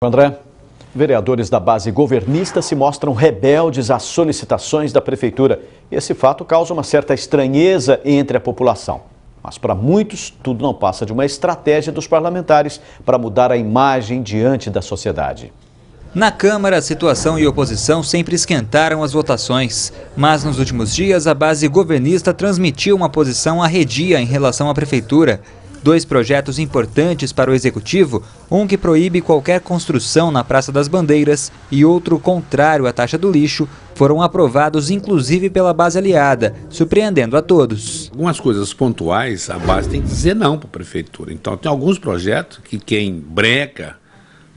André, vereadores da base governista se mostram rebeldes às solicitações da prefeitura. Esse fato causa uma certa estranheza entre a população. Mas para muitos, tudo não passa de uma estratégia dos parlamentares para mudar a imagem diante da sociedade. Na Câmara, a situação e oposição sempre esquentaram as votações. Mas nos últimos dias, a base governista transmitiu uma posição arredia em relação à prefeitura. Dois projetos importantes para o Executivo, um que proíbe qualquer construção na Praça das Bandeiras e outro contrário à taxa do lixo, foram aprovados inclusive pela base aliada, surpreendendo a todos. Algumas coisas pontuais, a base tem que dizer não para a prefeitura. Então tem alguns projetos que quem breca,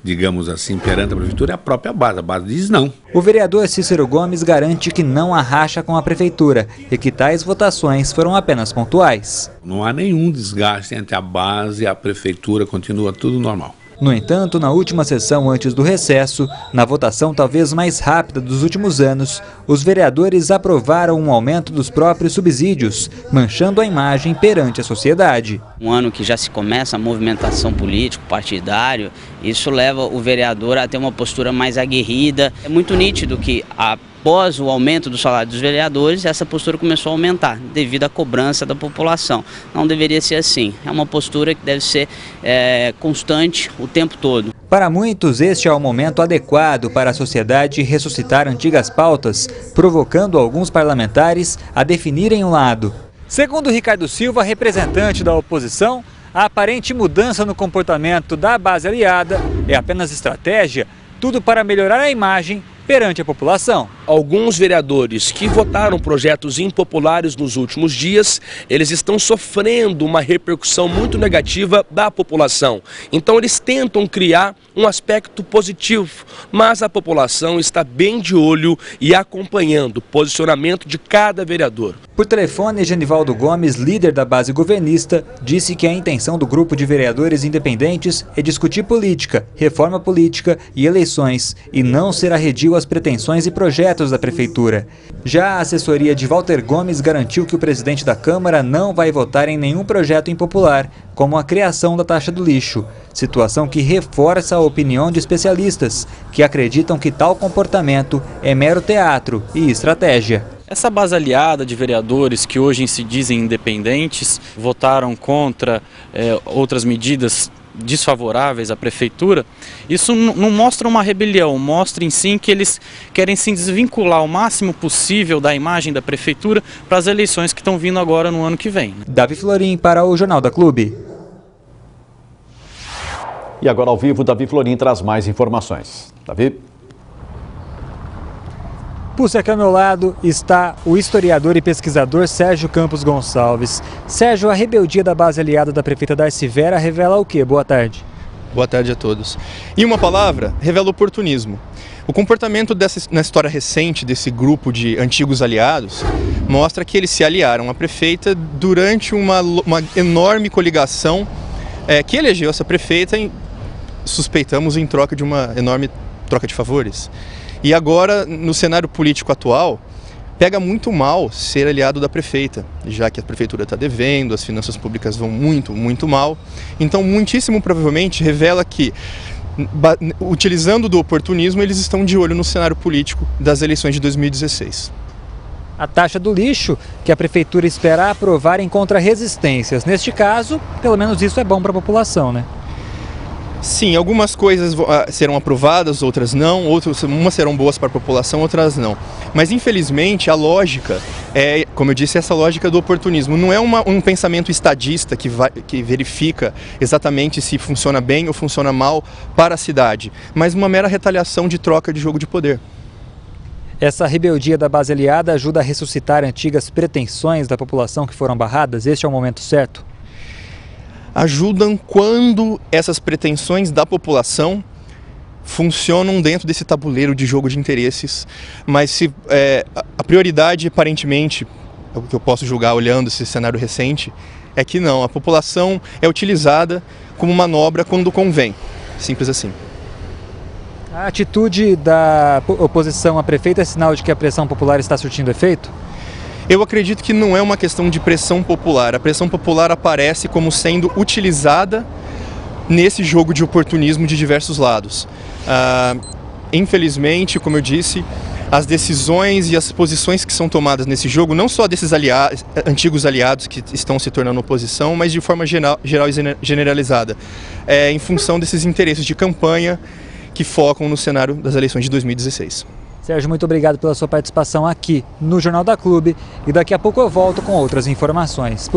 digamos assim, perante a prefeitura é a própria base. A base diz não. O vereador Cícero Gomes garante que não há racha com a prefeitura e que tais votações foram apenas pontuais. Não há nenhum desgaste entre a base e a prefeitura, continua tudo normal. No entanto, na última sessão antes do recesso, na votação talvez mais rápida dos últimos anos, os vereadores aprovaram um aumento dos próprios subsídios, manchando a imagem perante a sociedade. Um ano que já se começa a movimentação político-partidário, isso leva o vereador a ter uma postura mais aguerrida. É muito nítido que após o aumento do salário dos vereadores, essa postura começou a aumentar, devido à cobrança da população. Não deveria ser assim. É uma postura que deve ser constante o tempo todo. Para muitos, este é o momento adequado para a sociedade ressuscitar antigas pautas, provocando alguns parlamentares a definirem um lado. Segundo Ricardo Silva, representante da oposição, a aparente mudança no comportamento da base aliada é apenas estratégia, tudo para melhorar a imagem perante a população. Alguns vereadores que votaram projetos impopulares nos últimos dias, eles estão sofrendo uma repercussão muito negativa da população. Então eles tentam criar um aspecto positivo, mas a população está bem de olho e acompanhando o posicionamento de cada vereador. Por telefone, Genivaldo Gomes, líder da base governista, disse que a intenção do grupo de vereadores independentes é discutir política, reforma política e eleições, e não ser arredio às pretensões e projetos da prefeitura. Já a assessoria de Walter Gomes garantiu que o presidente da Câmara não vai votar em nenhum projeto impopular, como a criação da taxa do lixo, situação que reforça a opinião de especialistas, que acreditam que tal comportamento é mero teatro e estratégia. Essa base aliada de vereadores que hoje se dizem independentes, votaram contra outras medidas desfavoráveis à prefeitura, isso não mostra uma rebelião, mostra em si que eles querem se desvincular o máximo possível da imagem da prefeitura para as eleições que estão vindo agora no ano que vem. Davi Florim para o Jornal da Clube. E agora ao vivo, Davi Florim traz mais informações. Davi? Puxa, aqui ao meu lado está o historiador e pesquisador Sérgio Campos Gonçalves. Sérgio, a rebeldia da base aliada da prefeita Darcy Vera revela o quê? Boa tarde. Boa tarde a todos. Em uma palavra, revela oportunismo. O comportamento na história recente desse grupo de antigos aliados mostra que eles se aliaram à prefeita durante uma enorme coligação que elegeu essa prefeita, suspeitamos, em troca de uma enorme troca de favores. E agora, no cenário político atual, pega muito mal ser aliado da prefeita, já que a prefeitura está devendo, as finanças públicas vão muito, muito mal. Então, muitíssimo provavelmente, revela que, utilizando do oportunismo, eles estão de olho no cenário político das eleições de 2016. A taxa do lixo, que a prefeitura espera aprovar, encontra resistências. Neste caso, pelo menos isso é bom para a população, né? Sim, algumas coisas serão aprovadas, outras não, umas serão boas para a população, outras não. Mas infelizmente a lógica é, como eu disse, essa lógica do oportunismo. Não é um pensamento estadista que verifica exatamente se funciona bem ou funciona mal para a cidade, mas uma mera retaliação de troca de jogo de poder. Essa rebeldia da base aliada ajuda a ressuscitar antigas pretensões da população que foram barradas? Este é o momento certo? Ajudam quando essas pretensões da população funcionam dentro desse tabuleiro de jogo de interesses, mas se a prioridade, aparentemente, é o que eu posso julgar olhando esse cenário recente, é que não, a população é utilizada como manobra quando convém, simples assim. A atitude da oposição à prefeita é sinal de que a pressão popular está surtindo efeito? Eu acredito que não é uma questão de pressão popular. A pressão popular aparece como sendo utilizada nesse jogo de oportunismo de diversos lados. Infelizmente, como eu disse, as decisões e as posições que são tomadas nesse jogo, não só desses antigos aliados que estão se tornando oposição, mas de forma geral e generalizada, em função desses interesses de campanha que focam no cenário das eleições de 2016. Sérgio, muito obrigado pela sua participação aqui no Jornal da Clube e daqui a pouco eu volto com outras informações.